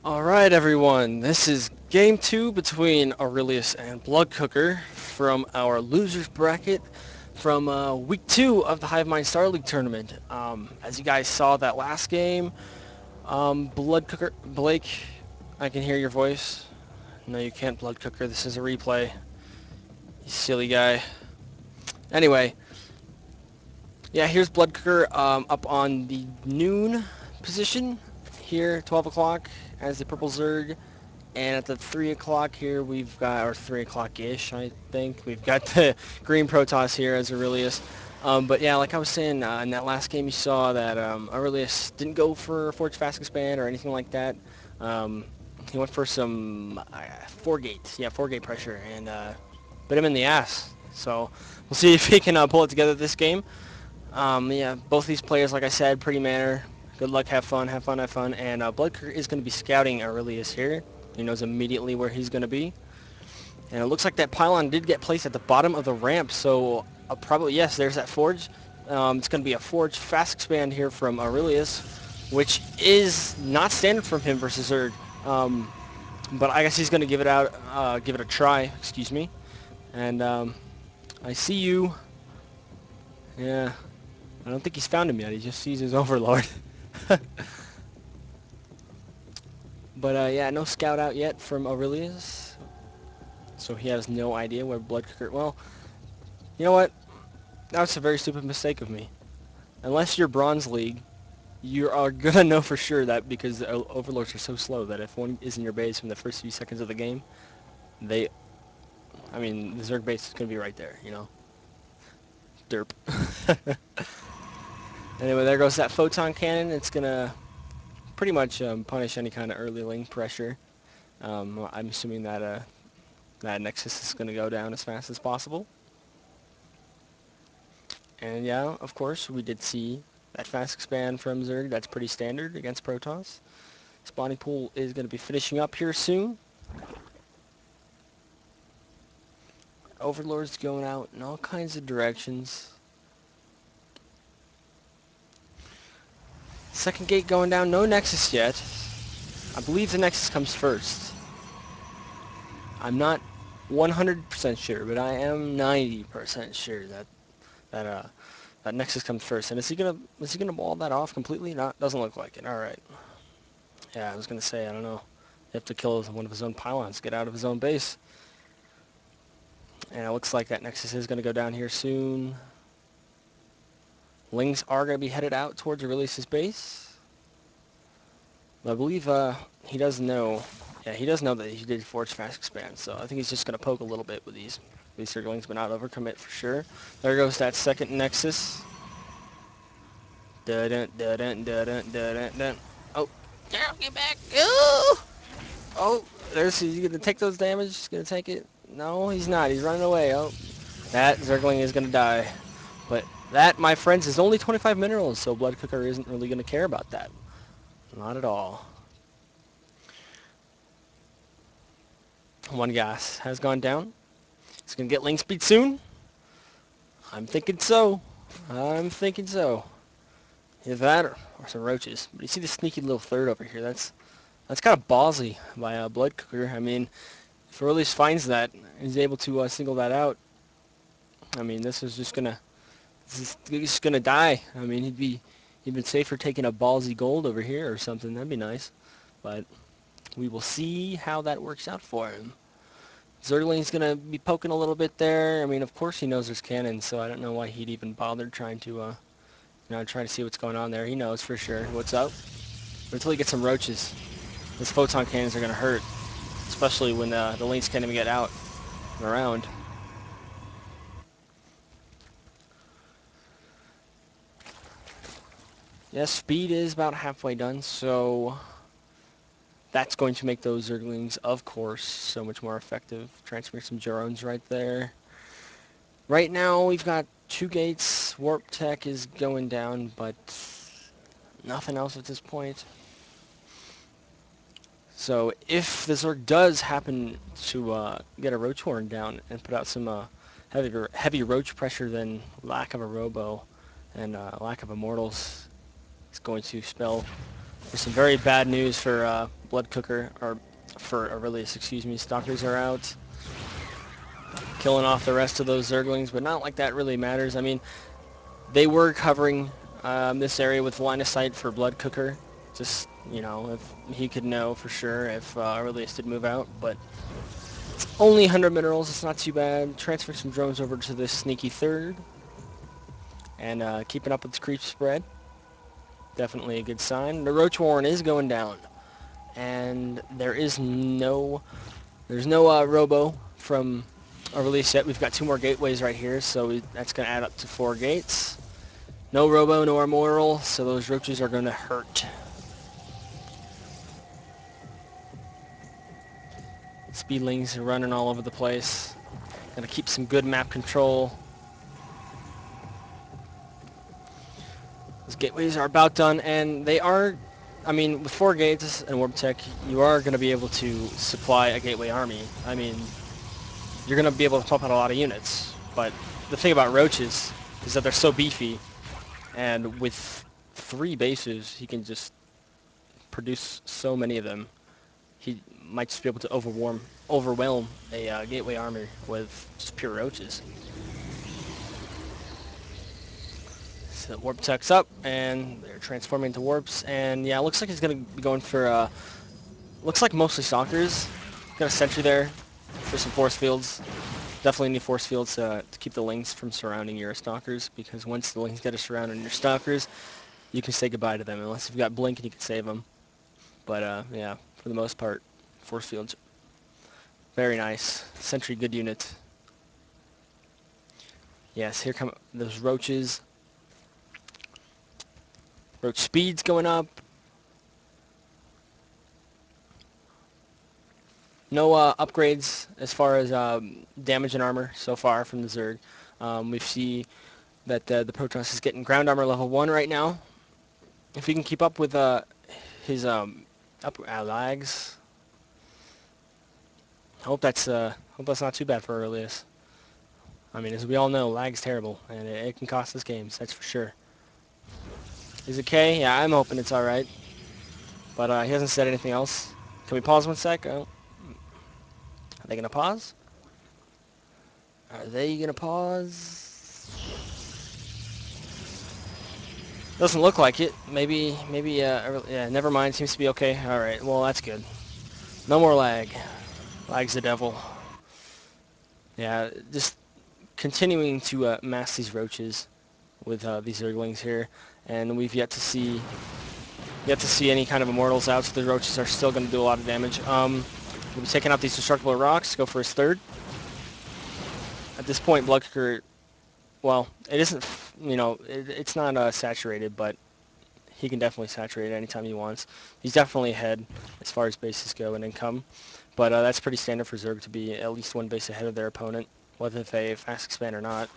Alright everyone, this is game 2 between Aurelius and BloodCooker from our losers bracket from week 2 of the Hivemind Star League tournament. As you guys saw that last game, BloodCooker, Blake, I can hear your voice. No, you can't, BloodCooker, this is a replay. You silly guy. Anyway, yeah, here's BloodCooker up on the noon position here, 12 o'clock as the purple Zerg. And at the 3 o'clock here, we've got, or 3 o'clock-ish, I think, we've got the green Protoss here as Aurelius. But yeah, like I was saying, in that last game you saw that Aurelius didn't go for Forge Fast Expand or anything like that. He went for some 4-gate, yeah, 4-gate pressure, and bit him in the ass. So we'll see if he can pull it together this game. Yeah, both these players, like I said, pretty manner. Good luck, have fun, have fun, have fun. And BloodCooker is going to be scouting Aurelius here. He knows immediately where he's going to be. And it looks like that pylon did get placed at the bottom of the ramp, so probably, yes, there's that forge. It's going to be a forge fast expand here from Aurelius, which is not standard from him versus Zerg. But I guess he's going to give it a try, excuse me. And I see you. Yeah, I don't think he's found him yet. He just sees his overlord. But yeah, no scout out yet from Aurelius, so he has no idea where BloodCooker. Well, you know what? That was a very stupid mistake of me. Unless you're Bronze League, you are gonna know for sure that because the overlords are so slow that if one is in your base from the first few seconds of the game, the Zerg base is gonna be right there, you know. Derp. Anyway, there goes that photon cannon. It's gonna pretty much punish any kind of early link pressure. I'm assuming that that Nexus is going to go down as fast as possible. And yeah, of course, we did see that fast expand from Zerg. That's pretty standard against Protoss. Spawning pool is going to be finishing up here soon. Overlord's going out in all kinds of directions. Second gate going down, no Nexus yet. I believe the Nexus comes first. I'm not 100% sure, but I am 90% sure that Nexus comes first. And is he gonna wall that off completely? Not, doesn't look like it. All right. Yeah, I was gonna say, I don't know. You have to kill one of his own pylons, get out of his own base. And it looks like that Nexus is gonna go down here soon. Lings are gonna be headed out towards Aurelius' base. But I believe he does know. Yeah, he does know that he did Forge Fast Expand, so I think he's just gonna poke a little bit with these Zerglings, but not overcommit for sure. There goes that second Nexus. Dun dun dun dun dun dun dun. Oh, get back! Oh, he's gonna take those damage. He's gonna take it. No, he's not. He's running away. Oh, that Zergling is gonna die. But that, my friends, is only 25 minerals, so BloodCooker isn't really gonna care about that. Not at all. One gas has gone down. He's gonna get link speed soon. I'm thinking so. I'm thinking so. Either that or some roaches. But you see the sneaky little third over here. That's kind of ballsy by BloodCooker. I mean, if Aurelius finds that, he's able to single that out. I mean, this is just gonna die. I mean, he'd been safer taking a ballsy gold over here or something. That'd be nice. But we will see how that works out for him. Zergling's gonna be poking a little bit there. I mean, of course he knows there's cannons, so I don't know why he'd even bother trying to, trying to see what's going on there. He knows for sure what's up. But until he gets some roaches, those photon cannons are gonna hurt, especially when the links can't even get out and around. Yes, speed is about halfway done, so that's going to make those Zerglings, of course, so much more effective. Transfer some Gerones right there. Right now, we've got 2 gates. Warp Tech is going down, but nothing else at this point. So if the Zerg does happen to get a Roach Horn down and put out some heavy Roach pressure, then lack of a Robo and lack of Immortals is going to spell for some very bad news for BloodCooker, or for Aurelius, excuse me, Stalkers are out. Killing off the rest of those Zerglings, but not like that really matters. I mean, they were covering this area with line of sight for BloodCooker. Just, you know, if he could know for sure if Aurelius did move out, but only 100 minerals, it's not too bad. Transfer some drones over to this sneaky third. And keeping up with the creep spread. Definitely a good sign. The Roach Warren is going down. And there's no Robo from Aurelius yet. We've got 2 more gateways right here, so that's going to add up to 4 gates. No Robo, no Armoral, so those roaches are going to hurt. Speedlings are running all over the place. Gotta keep some good map control. Those gateways are about done, and they are, I mean, with 4 gates and Warp Tech, you are going to be able to supply a gateway army. I mean, you're going to be able to pump out a lot of units, but the thing about roaches is that they're so beefy, and with 3 bases, he can just produce so many of them. He might just be able to overwhelm a gateway army with just pure roaches. So warp tech's up, and they're transforming into warps, and yeah, it looks like he's going to be going for, looks like mostly stalkers. Got a sentry there for some force fields. Definitely need force fields to keep the lings from surrounding your stalkers, because once the lings get surrounding your stalkers, you can say goodbye to them, unless you've got blink and you can save them. But yeah, for the most part, force fields, very nice. Sentry, good unit. Yes, here come those roaches. Roach speed's going up. No upgrades as far as damage and armor so far from the Zerg. We see that the Protoss is getting ground armor level 1 right now. If he can keep up with his lags, hope that's not too bad for Aurelius. I mean, as we all know, lag's terrible, and it can cost us games, that's for sure. Is it K? Yeah, I'm hoping it's alright. But he hasn't said anything else. Can we pause 1 sec? Oh. Are they going to pause? Are they going to pause? Doesn't look like it. Maybe, yeah, never mind. Seems to be okay. Alright, well, that's good. No more lag. Lag's the devil. Yeah, just continuing to mass these roaches with these Zerglings here, and we've yet to see any kind of immortals out, so the roaches are still going to do a lot of damage. We'll be taking out these destructible rocks, go for his third. At this point, BloodCooker, well, it isn't, you know, it's not saturated, but he can definitely saturate it anytime he wants. He's definitely ahead as far as bases go and income, but that's pretty standard for Zerg to be at least 1 base ahead of their opponent, whether they fast expand or not.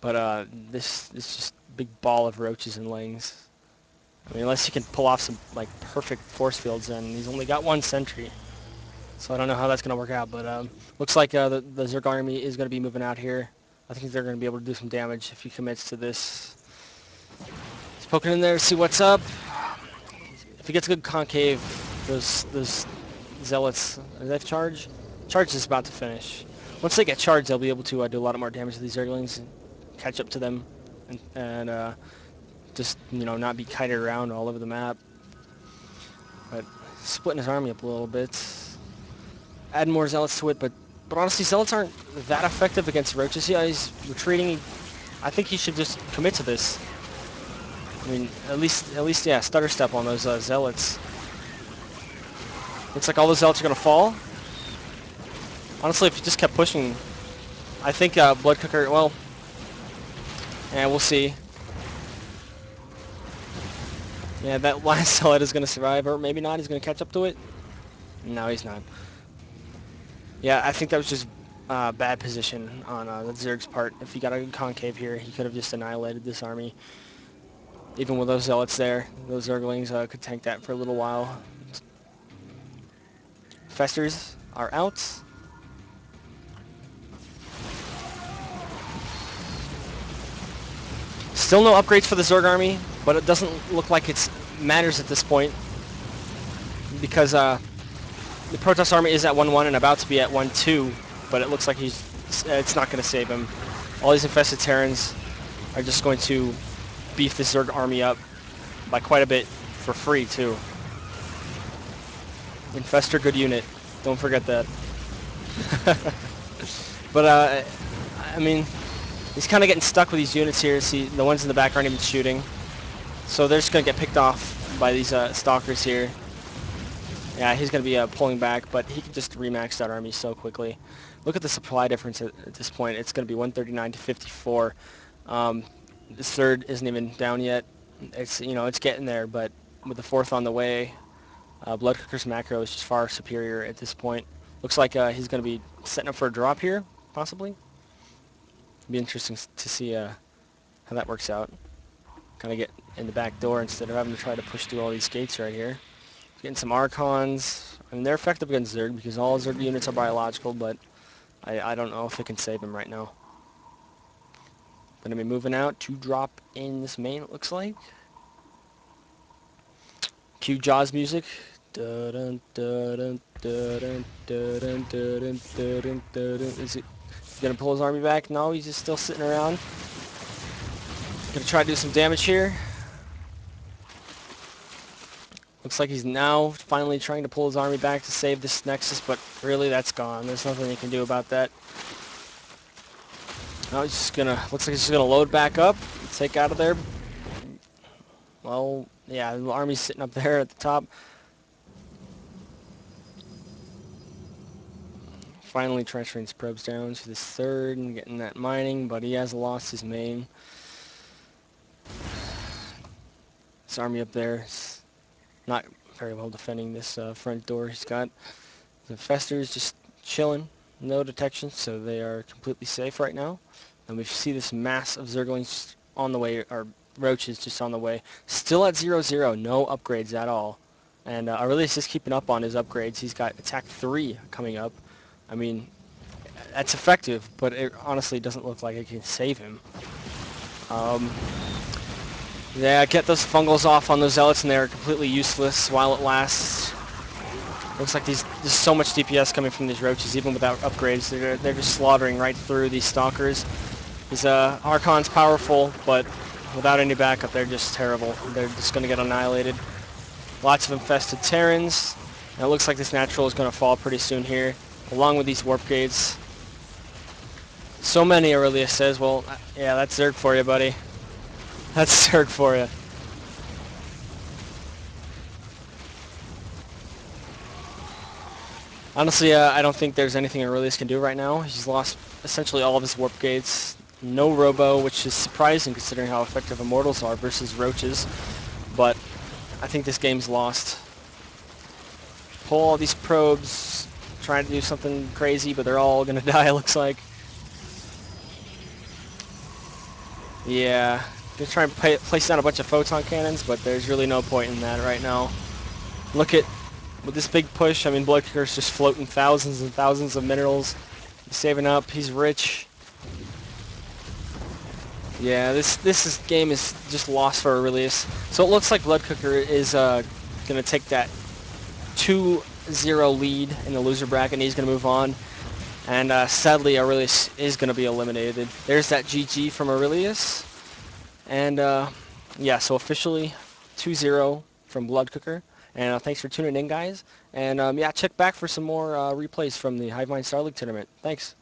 But this just big ball of roaches and lings. I mean, unless he can pull off some like perfect force fields, and he's only got 1 sentry, so I don't know how that's gonna work out. But looks like the Zerg army is gonna be moving out here. I think they're gonna be able to do some damage if he commits to this. He's poking in there to see what's up. If he gets a good concave, those zealots, are they charge? Charge is about to finish. Once they get charged, they'll be able to do a lot more damage to these Zerglings and catch up to them, and just, you know, not be kited around all over the map. But splitting his army up a little bit. Add more zealots to it, but honestly, zealots aren't that effective against roaches. Yeah, he's retreating. I think he should just commit to this. I mean, at least, yeah, stutter step on those zealots. Looks like all the zealots are gonna fall. Honestly, if he just kept pushing, I think BloodCooker, well, yeah, we'll see. Yeah, that last zealot is gonna survive, or maybe not. He's gonna catch up to it. No, he's not. Yeah, I think that was just bad position on the Zerg's part. If he got a good concave here, he could have just annihilated this army. Even with those zealots there, those Zerglings could tank that for a little while. Festers are out. Still no upgrades for the Zerg army, but it doesn't look like it matters at this point. because the Protoss army is at 1-1 and about to be at 1-2, but it looks like it's not going to save him. All these infested Terrans are just going to beef the Zerg army up by quite a bit for free, too. Infestor, good unit. Don't forget that. But, I mean, he's kind of getting stuck with these units here. See, the ones in the back aren't even shooting. So they're just going to get picked off by these stalkers here. Yeah, he's going to be pulling back, but he can just remax that army so quickly. Look at the supply difference at this point. It's going to be 139 to 54. This third isn't even down yet. It's, you know, it's getting there, but with the fourth on the way, BloodCooker's macro is just far superior at this point. Looks like he's going to be setting up for a drop here, possibly. It'd be interesting to see how that works out. Kind of get in the back door instead of having to try to push through all these gates right here. Getting some Archons. I mean, they're effective against Zerg because all Zerg units are biological, but I don't know if it can save him right now. Gonna be moving out to drop in this main, it looks like. Cue Jaws music. Is he gonna pull his army back? No, he's just still sitting around. Gonna try to do some damage here. Looks like he's now finally trying to pull his army back to save this Nexus, but really that's gone. There's nothing he can do about that. Now he's just gonna, looks like he's just gonna load back up, take out of there. Well, yeah, the army's sitting up there at the top. Finally transferring his probes down to this third and getting that mining, but he has lost his main. This army up there is not very well defending this front door he's got. The Infestors just chilling, no detection, so they are completely safe right now. And we see this mass of Zerglings on the way, or Roaches just on the way. Still at 0-0, no upgrades at all. And Aurelius is keeping up on his upgrades. He's got Attack 3 coming up. I mean, that's effective, but it honestly doesn't look like it can save him. Yeah, get those fungals off on those Zealots, and they're completely useless while it lasts. Looks like there's so much DPS coming from these Roaches, even without upgrades. They're just slaughtering right through these Stalkers. These Archon's powerful, but without any backup, they're just terrible. They're just going to get annihilated. Lots of infested Terrans. And it looks like this natural is going to fall pretty soon here, along with these warp gates. So many, Aurelius says. Well, yeah, that's Zerg for you, buddy. That's Zerg for you. Honestly, I don't think there's anything Aurelius can do right now. He's lost essentially all of his warp gates. No Robo, which is surprising considering how effective Immortals are versus Roaches. But I think this game's lost. Pull all these probes, trying to do something crazy, but they're all going to die, it looks like. Yeah, gonna try and place down a bunch of photon cannons, but there's really no point in that right now. Look at, with this big push, I mean, BloodCooker's just floating thousands and thousands of minerals. He's saving up, he's rich. Yeah, this game is just lost for Aurelius. So it looks like BloodCooker is gonna take that 2-0 lead in the loser bracket, and he's gonna move on. And sadly, Aurelius is going to be eliminated. There's that GG from Aurelius. And yeah, so officially 2-0 from BloodCooker. And thanks for tuning in, guys. And yeah, check back for some more replays from the Hivemind Star League tournament. Thanks.